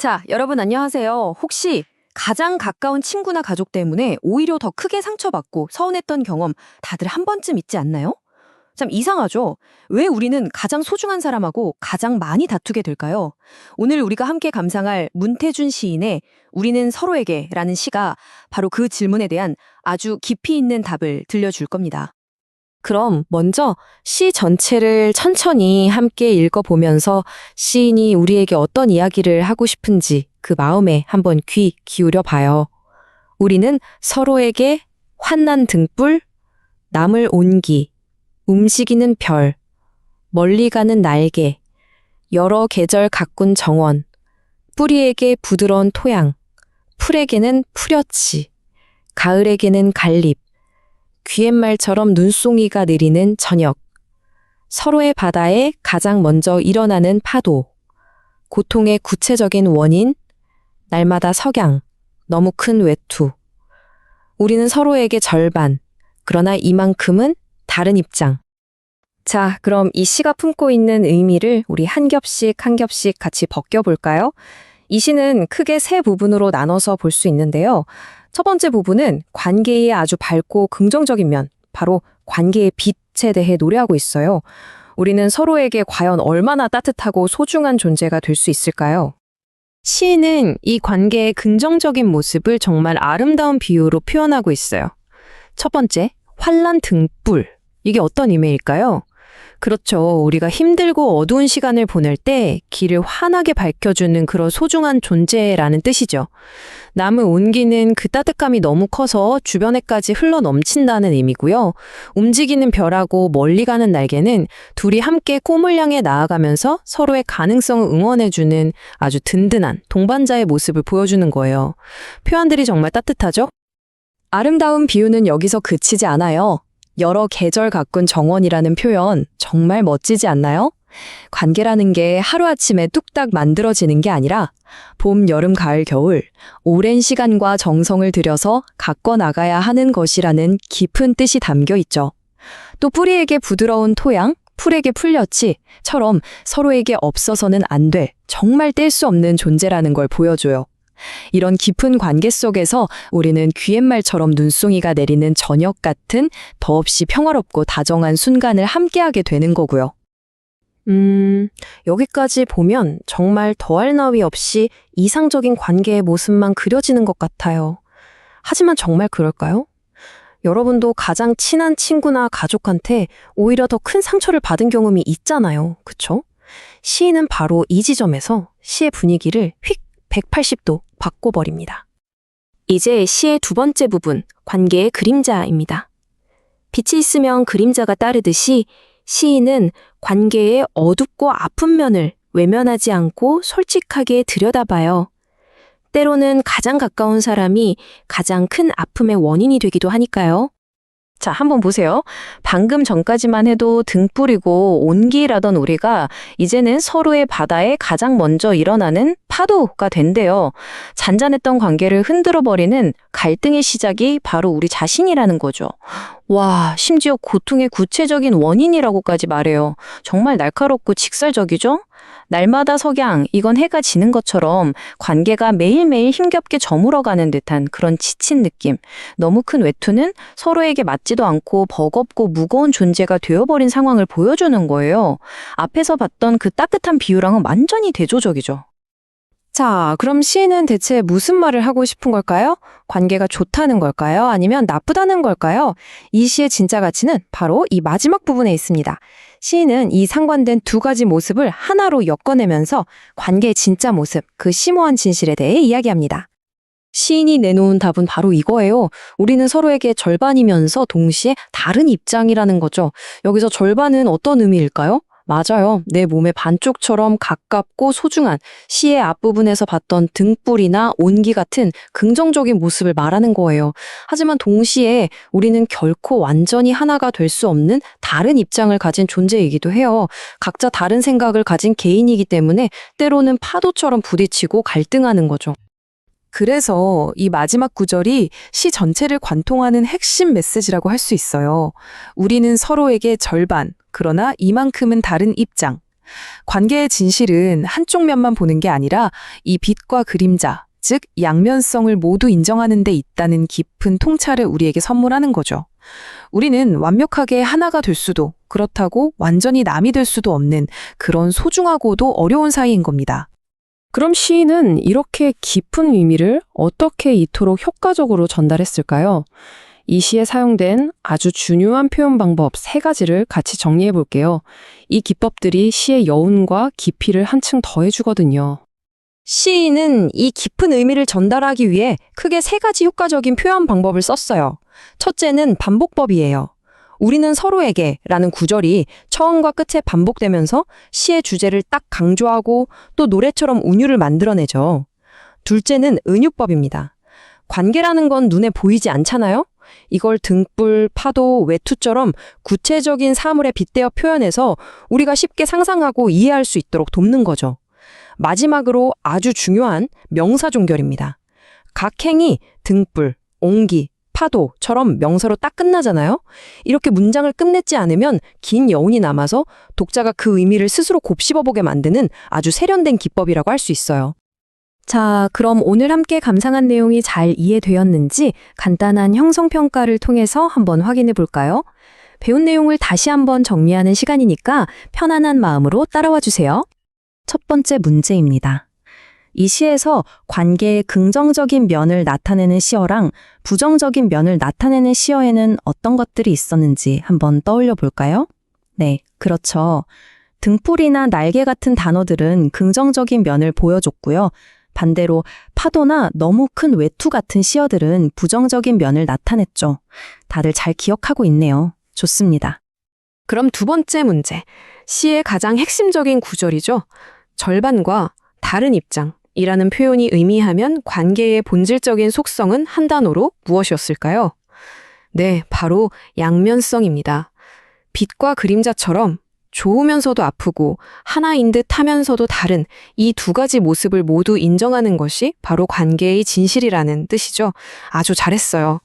자, 여러분 안녕하세요. 혹시 가장 가까운 친구나 가족 때문에 오히려 더 크게 상처받고 서운했던 경험 다들 한 번쯤 있지 않나요? 참 이상하죠? 왜 우리는 가장 소중한 사람하고 가장 많이 다투게 될까요? 오늘 우리가 함께 감상할 문태준 시인의 우리는 서로에게라는 시가 바로 그 질문에 대한 아주 깊이 있는 답을 들려줄 겁니다. 그럼 먼저 시 전체를 천천히 함께 읽어보면서 시인이 우리에게 어떤 이야기를 하고 싶은지 그 마음에 한번 귀 기울여 봐요. 우리는 서로에게 환난 등불, 남을 온기, 움직이는 별, 멀리 가는 날개, 여러 계절 가꾼 정원, 뿌리에게 부드러운 토양, 풀에게는 푸려치, 가을에게는 갈립, 귀갯말처럼 눈송이가 내리는 저녁, 서로의 바다에 가장 먼저 일어나는 파도, 고통의 구체적인 원인, 날마다 석양, 너무 큰 외투. 우리는 서로에게 절반, 그러나 이만큼은 다른 입장. 자, 그럼 이 시가 품고 있는 의미를 우리 한 겹씩 한 겹씩 같이 벗겨볼까요? 이 시는 크게 세 부분으로 나눠서 볼 수 있는데요. 첫 번째 부분은 관계의 아주 밝고 긍정적인 면, 바로 관계의 빛에 대해 노래하고 있어요. 우리는 서로에게 과연 얼마나 따뜻하고 소중한 존재가 될 수 있을까요? 시인은 이 관계의 긍정적인 모습을 정말 아름다운 비유로 표현하고 있어요. 첫 번째, 환란 등불. 이게 어떤 의미일까요? 그렇죠. 우리가 힘들고 어두운 시간을 보낼 때 길을 환하게 밝혀주는 그런 소중한 존재라는 뜻이죠. 남을 옮기는 그 따뜻감이 너무 커서 주변에까지 흘러 넘친다는 의미고요. 움직이는 별하고 멀리 가는 날개는 둘이 함께 꿈을 향해 나아가면서 서로의 가능성을 응원해주는 아주 든든한 동반자의 모습을 보여주는 거예요. 표현들이 정말 따뜻하죠? 아름다운 비유는 여기서 그치지 않아요. 여러 계절 가꾼 정원이라는 표현 정말 멋지지 않나요? 관계라는 게 하루아침에 뚝딱 만들어지는 게 아니라 봄, 여름, 가을, 겨울 오랜 시간과 정성을 들여서 가꿔 나가야 하는 것이라는 깊은 뜻이 담겨 있죠. 또 뿌리에게 부드러운 토양, 풀에게 풀엿이처럼 서로에게 없어서는 안 될 정말 뗄 수 없는 존재라는 걸 보여줘요. 이런 깊은 관계 속에서 우리는 귀갯말처럼 눈송이가 내리는 저녁 같은 더없이 평화롭고 다정한 순간을 함께하게 되는 거고요. 여기까지 보면 정말 더할 나위 없이 이상적인 관계의 모습만 그려지는 것 같아요. 하지만 정말 그럴까요? 여러분도 가장 친한 친구나 가족한테 오히려 더 큰 상처를 받은 경험이 있잖아요. 그쵸? 시인은 바로 이 지점에서 시의 분위기를 휙 180도 바꿔버립니다. 이제 시의 두 번째 부분, 관계의 그림자입니다. 빛이 있으면 그림자가 따르듯이 시인은 관계의 어둡고 아픈 면을 외면하지 않고 솔직하게 들여다봐요. 때로는 가장 가까운 사람이 가장 큰 아픔의 원인이 되기도 하니까요. 자, 한번 보세요. 방금 전까지만 해도 등불이고 온기라던 우리가 이제는 서로의 바다에 가장 먼저 일어나는 파도가 된대요. 잔잔했던 관계를 흔들어버리는 갈등의 시작이 바로 우리 자신이라는 거죠. 와, 심지어 고통의 구체적인 원인이라고까지 말해요. 정말 날카롭고 직설적이죠? 날마다 석양, 이건 해가 지는 것처럼 관계가 매일매일 힘겹게 저물어가는 듯한 그런 지친 느낌. 너무 큰 외투는 서로에게 맞지도 않고 버겁고 무거운 존재가 되어버린 상황을 보여주는 거예요. 앞에서 봤던 그 따뜻한 비유랑은 완전히 대조적이죠. 자, 그럼 시인은 대체 무슨 말을 하고 싶은 걸까요? 관계가 좋다는 걸까요? 아니면 나쁘다는 걸까요? 이 시의 진짜 가치는 바로 이 마지막 부분에 있습니다. 시인은 이 상반된 두 가지 모습을 하나로 엮어내면서 관계의 진짜 모습, 그 심오한 진실에 대해 이야기합니다. 시인이 내놓은 답은 바로 이거예요. 우리는 서로에게 절반이면서 동시에 다른 입장이라는 거죠. 여기서 절반은 어떤 의미일까요? 맞아요. 내 몸의 반쪽처럼 가깝고 소중한 시의 앞부분에서 봤던 등불이나 온기 같은 긍정적인 모습을 말하는 거예요. 하지만 동시에 우리는 결코 완전히 하나가 될 수 없는 다른 입장을 가진 존재이기도 해요. 각자 다른 생각을 가진 개인이기 때문에 때로는 파도처럼 부딪히고 갈등하는 거죠. 그래서 이 마지막 구절이 시 전체를 관통하는 핵심 메시지라고 할 수 있어요. 우리는 서로에게 절반, 그러나 이만큼은 다른 입장. 관계의 진실은 한쪽 면만 보는 게 아니라 이 빛과 그림자, 즉 양면성을 모두 인정하는 데 있다는 깊은 통찰을 우리에게 선물하는 거죠. 우리는 완벽하게 하나가 될 수도, 그렇다고 완전히 남이 될 수도 없는 그런 소중하고도 어려운 사이인 겁니다. 그럼 시인은 이렇게 깊은 의미를 어떻게 이토록 효과적으로 전달했을까요? 이 시에 사용된 아주 중요한 표현 방법 3가지를 같이 정리해 볼게요. 이 기법들이 시의 여운과 깊이를 한층 더해주거든요. 시인은 이 깊은 의미를 전달하기 위해 크게 3가지 효과적인 표현 방법을 썼어요. 첫째는 반복법이에요. 우리는 서로에게 라는 구절이 처음과 끝에 반복되면서 시의 주제를 딱 강조하고 또 노래처럼 운율을 만들어내죠. 둘째는 은유법입니다. 관계라는 건 눈에 보이지 않잖아요? 이걸 등불, 파도, 외투처럼 구체적인 사물에 빗대어 표현해서 우리가 쉽게 상상하고 이해할 수 있도록 돕는 거죠. 마지막으로 아주 중요한 명사 종결입니다. 각 행이 등불, 옹기, 파도처럼 명사로 딱 끝나잖아요. 이렇게 문장을 끝냈지 않으면 긴 여운이 남아서 독자가 그 의미를 스스로 곱씹어보게 만드는 아주 세련된 기법이라고 할 수 있어요. 자, 그럼 오늘 함께 감상한 내용이 잘 이해되었는지 간단한 형성평가를 통해서 한번 확인해 볼까요? 배운 내용을 다시 한번 정리하는 시간이니까 편안한 마음으로 따라와 주세요. 첫 번째 문제입니다. 이 시에서 관계의 긍정적인 면을 나타내는 시어랑 부정적인 면을 나타내는 시어에는 어떤 것들이 있었는지 한번 떠올려 볼까요? 네, 그렇죠. 등불이나 날개 같은 단어들은 긍정적인 면을 보여줬고요. 반대로 파도나 너무 큰 외투 같은 시어들은 부정적인 면을 나타냈죠. 다들 잘 기억하고 있네요. 좋습니다. 그럼 두 번째 문제. 시의 가장 핵심적인 구절이죠. 절반과 다른 입장이라는 표현이 의미하면 관계의 본질적인 속성은 한 단어로 무엇이었을까요? 네, 바로 양면성입니다. 빛과 그림자처럼 좋으면서도 아프고 하나인 듯 하면서도 다른 이 2가지 모습을 모두 인정하는 것이 바로 관계의 진실이라는 뜻이죠. 아주 잘했어요.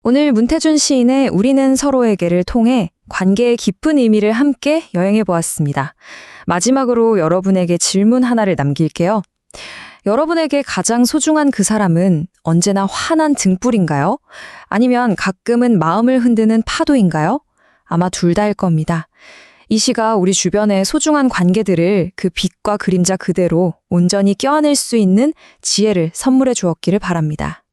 오늘 문태준 시인의 우리는 서로에게를 통해 관계의 깊은 의미를 함께 여행해 보았습니다. 마지막으로 여러분에게 질문 하나를 남길게요. 여러분에게 가장 소중한 그 사람은 언제나 환한 등불인가요? 아니면 가끔은 마음을 흔드는 파도인가요? 아마 둘 다일 겁니다. 이 시가 우리 주변의 소중한 관계들을 그 빛과 그림자 그대로 온전히 껴안을 수 있는 지혜를 선물해 주었기를 바랍니다.